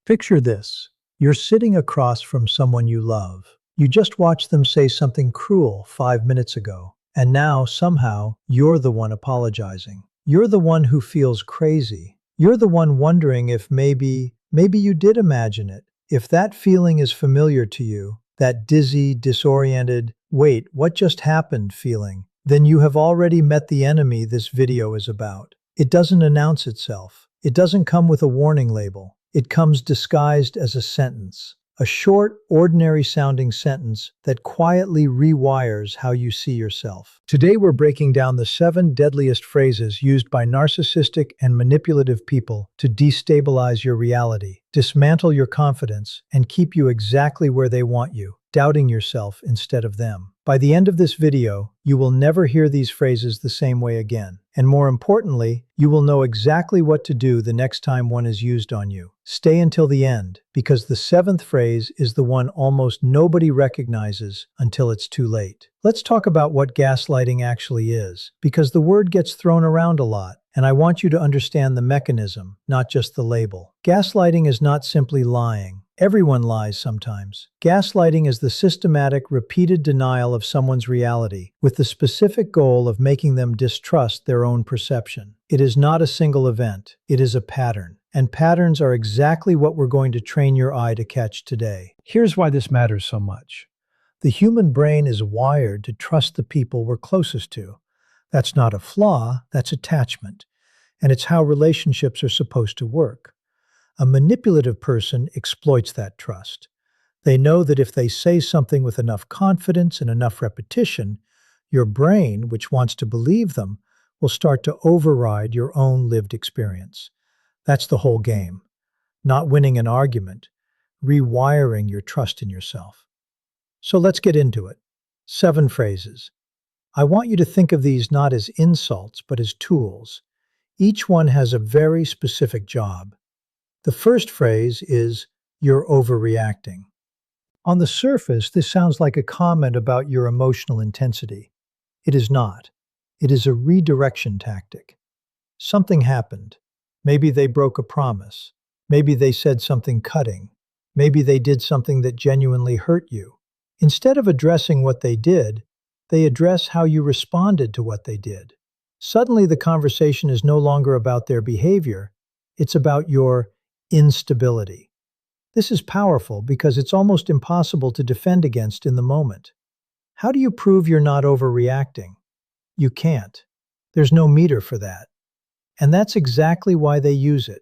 Picture this. You're sitting across from someone you love. You just watched them say something cruel 5 minutes ago, and now, somehow, you're the one apologizing. You're the one who feels crazy. You're the one wondering if maybe you did imagine it. If that feeling is familiar to you, that dizzy, disoriented, wait, what just happened feeling, then you have already met the enemy this video is about. It doesn't announce itself. It doesn't come with a warning label. It comes disguised as a sentence. A short, ordinary-sounding sentence that quietly rewires how you see yourself. Today we're breaking down the 7 deadliest phrases used by narcissistic and manipulative people to destabilize your reality, dismantle your confidence, and keep you exactly where they want you, doubting yourself instead of them. By the end of this video, you will never hear these phrases the same way again. And more importantly, you will know exactly what to do the next time one is used on you. Stay until the end, because the 7th phrase is the one almost nobody recognizes until it's too late. Let's talk about what gaslighting actually is, because the word gets thrown around a lot, and I want you to understand the mechanism, not just the label. Gaslighting is not simply lying. Everyone lies sometimes. Gaslighting is the systematic, repeated denial of someone's reality, with the specific goal of making them distrust their own perception. It is not a single event. It is a pattern. And patterns are exactly what we're going to train your eye to catch today. Here's why this matters so much. The human brain is wired to trust the people we're closest to. That's not a flaw, that's attachment. And it's how relationships are supposed to work. A manipulative person exploits that trust. They know that if they say something with enough confidence and enough repetition, your brain, which wants to believe them, will start to override your own lived experience. That's the whole game. Not winning an argument, rewiring your trust in yourself. So let's get into it. 7 phrases. I want you to think of these not as insults, but as tools. Each one has a very specific job. The first phrase is, "You're overreacting." On the surface, this sounds like a comment about your emotional intensity. It is not. It is a redirection tactic. Something happened. Maybe they broke a promise. Maybe they said something cutting. Maybe they did something that genuinely hurt you. Instead of addressing what they did, they address how you responded to what they did. Suddenly, the conversation is no longer about their behavior. It's about your instability. This is powerful because it's almost impossible to defend against in the moment. How do you prove you're not overreacting? You can't. There's no meter for that. And that's exactly why they use it.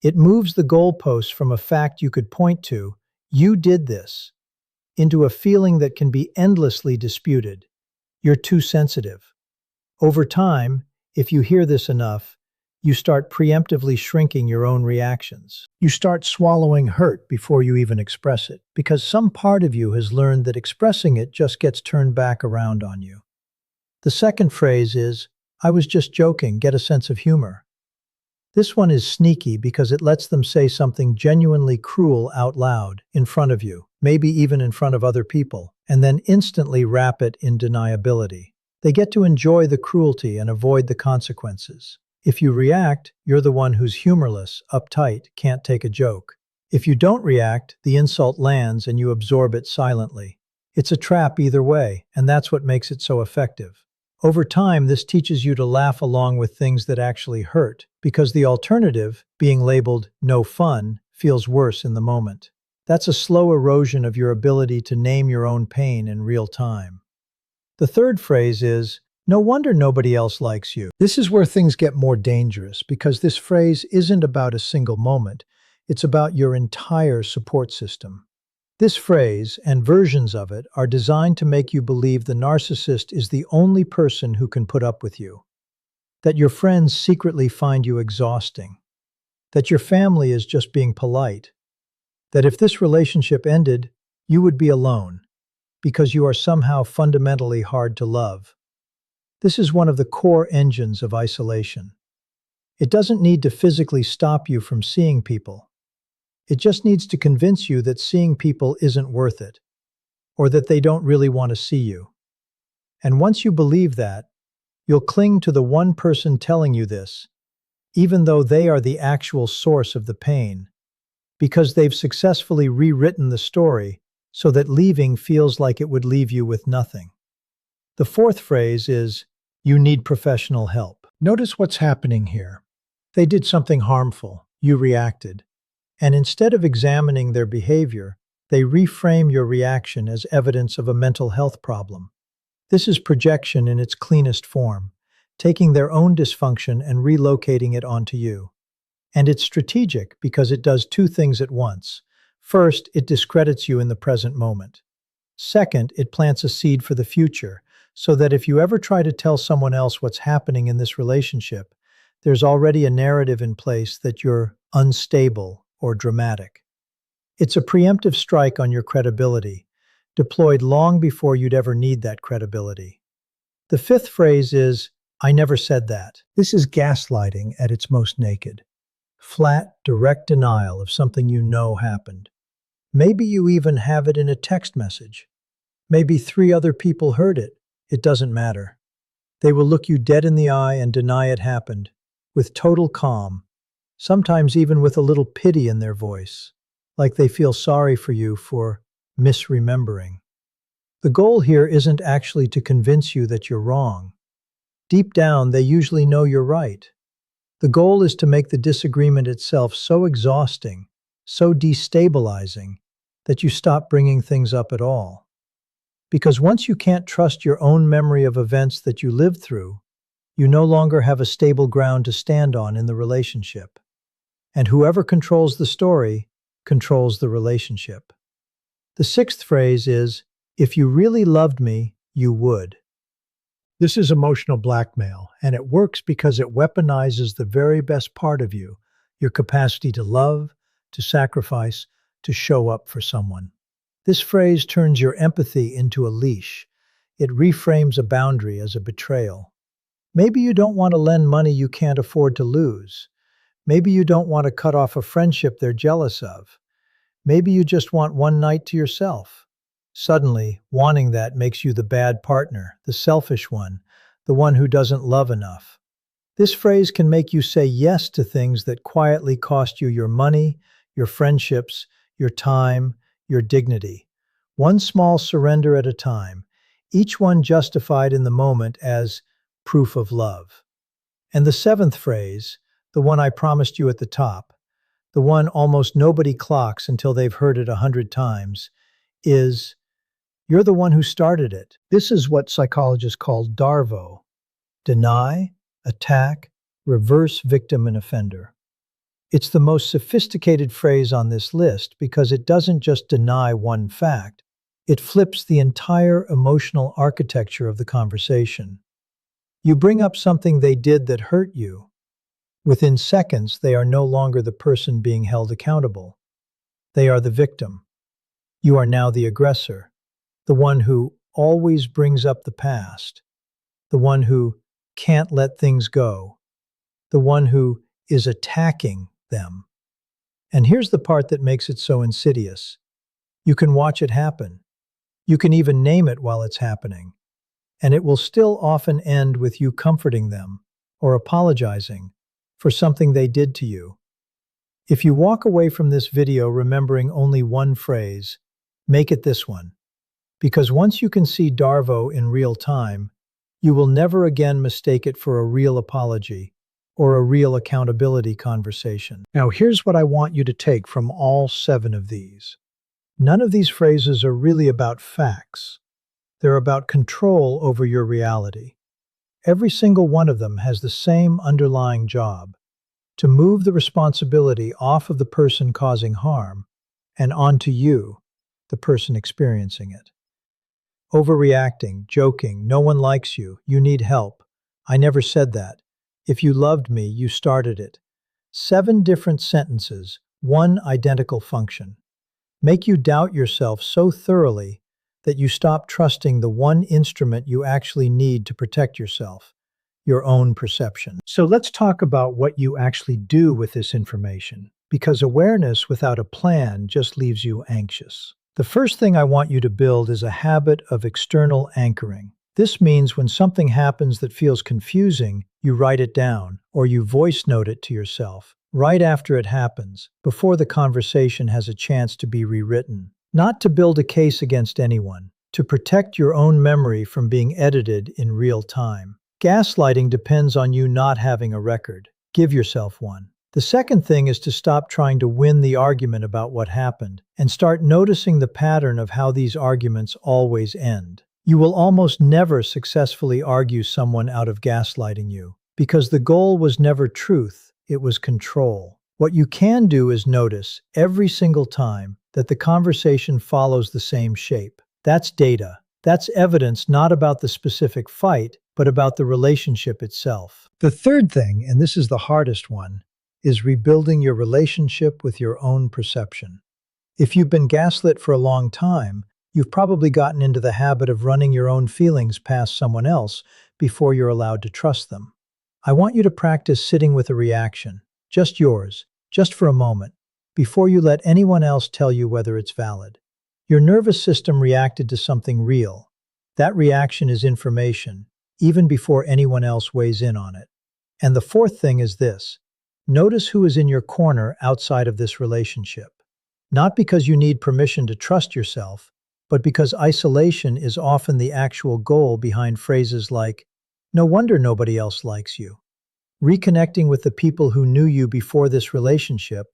It moves the goalposts from a fact you could point to, "You did this," into a feeling that can be endlessly disputed. You're too sensitive. Over time, if you hear this enough, you start preemptively shrinking your own reactions. You start swallowing hurt before you even express it, because some part of you has learned that expressing it just gets turned back around on you. The second phrase is, "I was just joking, get a sense of humor." This one is sneaky because it lets them say something genuinely cruel out loud, in front of you, maybe even in front of other people, and then instantly wrap it in deniability. They get to enjoy the cruelty and avoid the consequences. If you react, you're the one who's humorless, uptight, can't take a joke. If you don't react, the insult lands and you absorb it silently. It's a trap either way, and that's what makes it so effective. Over time, this teaches you to laugh along with things that actually hurt, because the alternative, being labeled no fun, feels worse in the moment. That's a slow erosion of your ability to name your own pain in real time. The third phrase is, "No wonder nobody else likes you." This is where things get more dangerous, because this phrase isn't about a single moment. It's about your entire support system. This phrase, and versions of it, are designed to make you believe the narcissist is the only person who can put up with you. That your friends secretly find you exhausting. That your family is just being polite. That if this relationship ended, you would be alone, because you are somehow fundamentally hard to love. This is one of the core engines of isolation. It doesn't need to physically stop you from seeing people. It just needs to convince you that seeing people isn't worth it, or that they don't really want to see you. And once you believe that, you'll cling to the one person telling you this, even though they are the actual source of the pain. because they've successfully rewritten the story so that leaving feels like it would leave you with nothing. The fourth phrase is, you need professional help. Notice what's happening here. They did something harmful. You reacted. And instead of examining their behavior, they reframe your reaction as evidence of a mental health problem. This is projection in its cleanest form, taking their own dysfunction and relocating it onto you. And it's strategic because it does two things at once. First, it discredits you in the present moment. Second, it plants a seed for the future, so that if you ever try to tell someone else what's happening in this relationship, there's already a narrative in place that you're unstable or dramatic. It's a preemptive strike on your credibility, deployed long before you'd ever need that credibility. The fifth phrase is, I never said that. This is gaslighting at its most naked. Flat, direct denial of something you know happened. Maybe you even have it in a text message. Maybe 3 other people heard it. It doesn't matter. They will look you dead in the eye and deny it happened, with total calm, sometimes even with a little pity in their voice, like they feel sorry for you for misremembering. The goal here isn't actually to convince you that you're wrong. Deep down, they usually know you're right. The goal is to make the disagreement itself so exhausting, so destabilizing, that you stop bringing things up at all. Because once you can't trust your own memory of events that you lived through, you no longer have a stable ground to stand on in the relationship. And whoever controls the story controls the relationship. The sixth phrase is, if you really loved me, you would. This is emotional blackmail, and it works because it weaponizes the very best part of you, your capacity to love, to sacrifice, to show up for someone. This phrase turns your empathy into a leash. It reframes a boundary as a betrayal. Maybe you don't want to lend money you can't afford to lose. Maybe you don't want to cut off a friendship they're jealous of. Maybe you just want one night to yourself. Suddenly, wanting that makes you the bad partner, the selfish one, the one who doesn't love enough. This phrase can make you say yes to things that quietly cost you your money, your friendships, your time, your dignity. One small surrender at a time, each one justified in the moment as proof of love. And the seventh phrase, the one I promised you at the top, the one almost nobody clocks until they've heard it 100 times, is, you're the one who started it. This is what psychologists call DARVO. Deny, attack, reverse victim and offender. It's the most sophisticated phrase on this list because it doesn't just deny one fact, it flips the entire emotional architecture of the conversation. You bring up something they did that hurt you. Within seconds, they are no longer the person being held accountable. They are the victim. You are now the aggressor, the one who always brings up the past, the one who can't let things go, the one who is attacking them. And here's the part that makes it so insidious. You can watch it happen. You can even name it while it's happening. And it will still often end with you comforting them or apologizing for something they did to you. If you walk away from this video remembering only one phrase, make it this one. Because once you can see DARVO in real time, you will never again mistake it for a real apology or a real accountability conversation. Now, here's what I want you to take from all 7 of these. None of these phrases are really about facts. They're about control over your reality. Every single one of them has the same underlying job: to move the responsibility off of the person causing harm and onto you, the person experiencing it. Overreacting, joking, no one likes you, you need help, I never said that, if you loved me, you started it. 7 different sentences, one identical function. Make you doubt yourself so thoroughly that you stop trusting the one instrument you actually need to protect yourself, your own perception. So let's talk about what you actually do with this information, because awareness without a plan just leaves you anxious. The first thing I want you to build is a habit of external anchoring. This means when something happens that feels confusing, you write it down or you voice note it to yourself. right after it happens, before the conversation has a chance to be rewritten. Not to build a case against anyone, to protect your own memory from being edited in real time. Gaslighting depends on you not having a record. Give yourself one. The second thing is to stop trying to win the argument about what happened and start noticing the pattern of how these arguments always end. You will almost never successfully argue someone out of gaslighting you, because the goal was never truth, it was control. What you can do is notice, every single time, that the conversation follows the same shape. That's data. That's evidence not about the specific fight, but about the relationship itself. The third thing, and this is the hardest one, is rebuilding your relationship with your own perception. If you've been gaslit for a long time, you've probably gotten into the habit of running your own feelings past someone else before you're allowed to trust them. I want you to practice sitting with a reaction, just yours, just for a moment, before you let anyone else tell you whether it's valid. Your nervous system reacted to something real. That reaction is information, even before anyone else weighs in on it. And the fourth thing is this. Notice who is in your corner outside of this relationship. Not because you need permission to trust yourself, but because isolation is often the actual goal behind phrases like, "No wonder nobody else likes you." Reconnecting with the people who knew you before this relationship,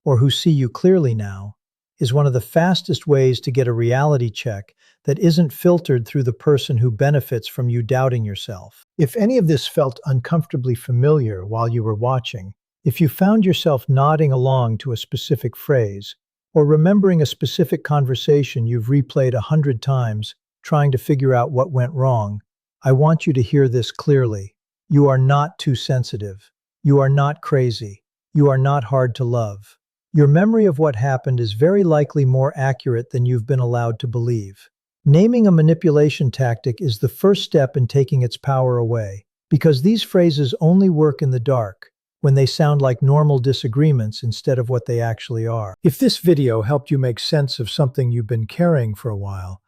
or who see you clearly now, is one of the fastest ways to get a reality check that isn't filtered through the person who benefits from you doubting yourself. If any of this felt uncomfortably familiar while you were watching, if you found yourself nodding along to a specific phrase, or remembering a specific conversation you've replayed 100 times, trying to figure out what went wrong, I want you to hear this clearly. You are not too sensitive. You are not crazy. You are not hard to love. Your memory of what happened is very likely more accurate than you've been allowed to believe. Naming a manipulation tactic is the first step in taking its power away, because these phrases only work in the dark, when they sound like normal disagreements instead of what they actually are. If this video helped you make sense of something you've been carrying for a while,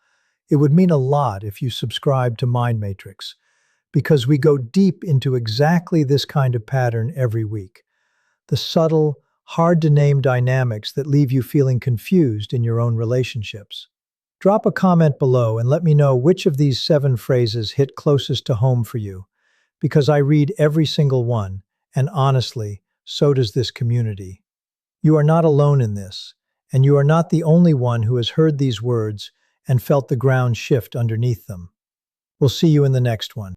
it would mean a lot if you subscribe to Mind Matrix, because we go deep into exactly this kind of pattern every week. The subtle, hard-to-name dynamics that leave you feeling confused in your own relationships. Drop a comment below and let me know which of these 7 phrases hit closest to home for you, because I read every single one. And honestly, so does this community. You are not alone in this, and you are not the only one who has heard these words and felt the ground shift underneath them. We'll see you in the next one.